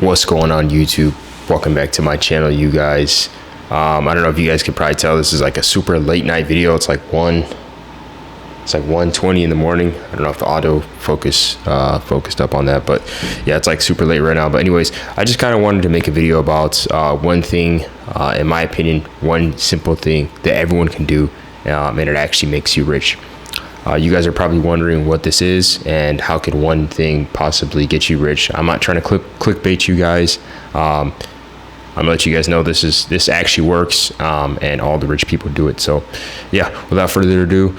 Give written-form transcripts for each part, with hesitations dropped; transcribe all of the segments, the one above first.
What's going on, YouTube? Welcome back to my channel, you guys. I don't know if you guys can probably tell this is like a super late night video. It's like 1:20 in the morning. I don't know if the auto focused up on that, but yeah, it's like super late right now. But anyways, I just kind of wanted to make a video about one thing, in my opinion, one simple thing that everyone can do, and it actually makes you rich. You guys are probably wondering what this is and how could one thing possibly get you rich. I'm not trying to clickbait you guys. I'm gonna let you guys know this actually works, and all the rich people do it. So yeah, without further ado,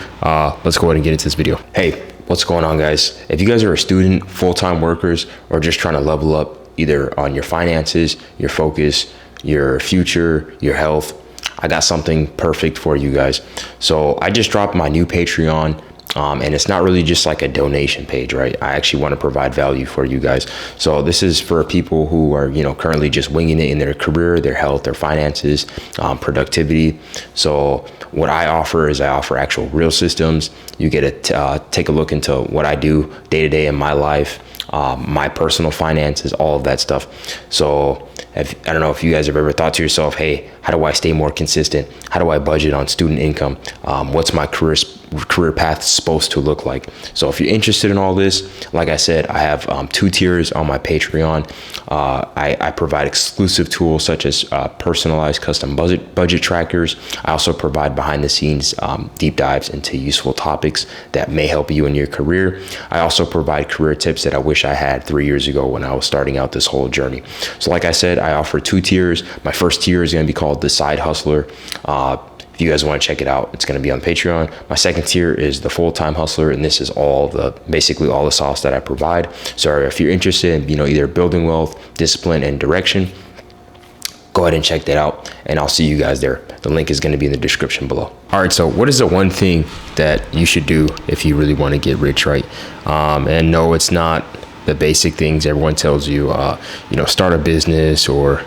let's go ahead and get into this video. Hey, what's going on, guys? If you guys are a student, full-time workers, or just trying to level up either on your finances, your focus, your future, your health, I got something perfect for you guys. So I just dropped my new Patreon. And it's not really just like a donation page, right? I actually want to provide value for you guys. So this is for people who are, currently just winging it in their career, their health, their finances, productivity. So what I offer is I offer actual real systems. You get to take a look into what I do day to day in my life, my personal finances, all of that stuff. So I don't know if you guys have ever thought to yourself, hey, how do I stay more consistent? How do I budget on student income? What's my career path supposed to look like? So if you're interested in all this, like I said, I have 2 tiers on my Patreon. I provide exclusive tools such as personalized custom budget trackers. I also provide behind the scenes deep dives into useful topics that may help you in your career. I also provide career tips that I wish I had 3 years ago when I was starting out this whole journey. So like I said, I offer 2 tiers. My first tier is going to be called the Side Hustler. If you guys want to check it out, it's going to be on Patreon. My second tier is the Full-Time Hustler, and this is basically all the sauce that I provide. So if you're interested in either building wealth, discipline, and direction, go ahead and check that out, and I'll see you guys there. The link is going to be in the description below. All right, so what is the one thing that you should do if you really want to get rich, right? And no, it's not the basic things everyone tells you, start a business or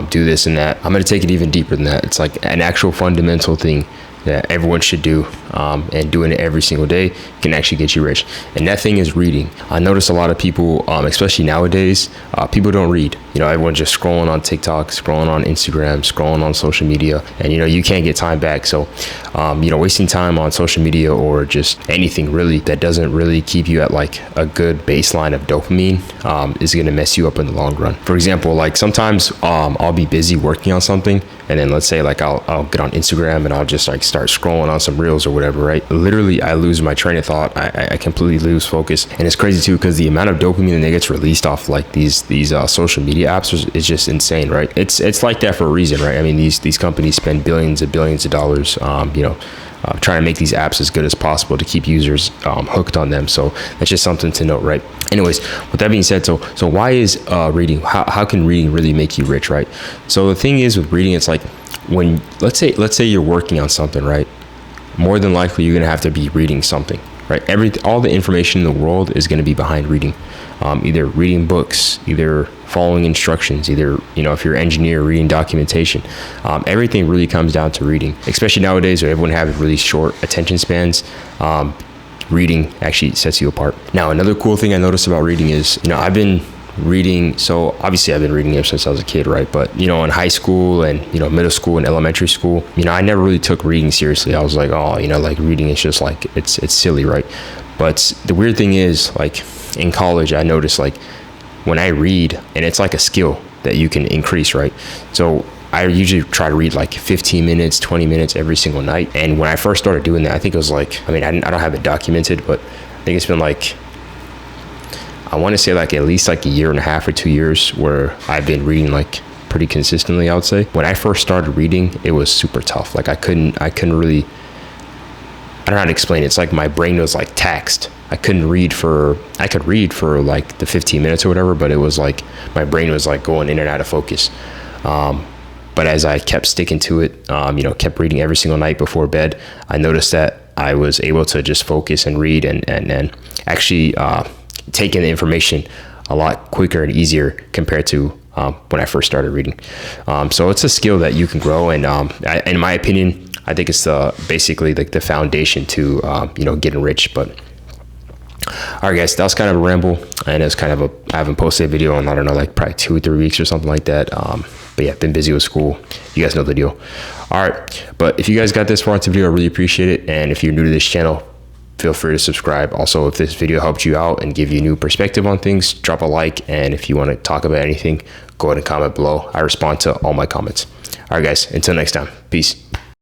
do this and that. I'm going to take it even deeper than that. It's like an actual fundamental thing that everyone should do, and doing it every single day can actually get you rich. And that thing is reading. I notice a lot of people, especially nowadays, people don't read. Everyone's just scrolling on TikTok, scrolling on Instagram, scrolling on social media, and you can't get time back. So wasting time on social media or just anything really that doesn't really keep you at like a good baseline of dopamine is going to mess you up in the long run. For example, like sometimes I'll be busy working on something, and then let's say like I'll get on Instagram and I'll just like start scrolling on some reels or whatever, right? Literally, I lose my train of thought. I completely lose focus. And it's crazy too, because the amount of dopamine that gets released off like these social media apps is just insane, right? It's like that for a reason, right? I mean, these companies spend billions of dollars, trying to make these apps as good as possible to keep users hooked on them. So that's just something to note, right? Anyways, with that being said, so why is reading? How can reading really make you rich, right? So the thing is with reading, it's like when let's say you're working on something, right? More than likely you're gonna have to be reading something, right? All the information in the world is gonna be behind reading. Either reading books, either following instructions, either if you're an engineer, reading documentation. Everything really comes down to reading, especially nowadays where everyone has really short attention spans. Reading actually sets you apart. Now, another cool thing I noticed about reading is I've been reading, so obviously I've been reading ever since I was a kid, right? But in high school and middle school and elementary school, I never really took reading seriously. I was like, oh, like reading is just like it's silly, right? But the weird thing is, like in college, I noticed like when I read, and it's like a skill that you can increase, right? So I usually try to read like 15 minutes, 20 minutes every single night. And when I first started doing that, I think it was like, I don't have it documented, but I think it's been like, I want to say like at least like a year and a half or 2 years where I've been reading like pretty consistently, I would say. When I first started reading, it was super tough. Like I couldn't really, I don't know how to explain it. It's like my brain was like taxed. I could read for like the 15 minutes or whatever, but it was like my brain was like going in and out of focus. But as I kept sticking to it, kept reading every single night before bed, I noticed that I was able to just focus and read and actually take in the information a lot quicker and easier compared to when I first started reading. So it's a skill that you can grow, and in my opinion, I think it's basically like the foundation to getting rich. But All right, guys, that was kind of a ramble, and it's kind of I haven't posted a video in, I don't know, like probably 2 or 3 weeks or something like that. But yeah, been busy with school. You guys know the deal. All right, but if you guys got this far into the video, I really appreciate it. And if you're new to this channel, feel free to subscribe. Also, if this video helped you out and give you a new perspective on things, drop a like. And if you want to talk about anything, go ahead and comment below. I respond to all my comments. All right, guys, until next time, peace.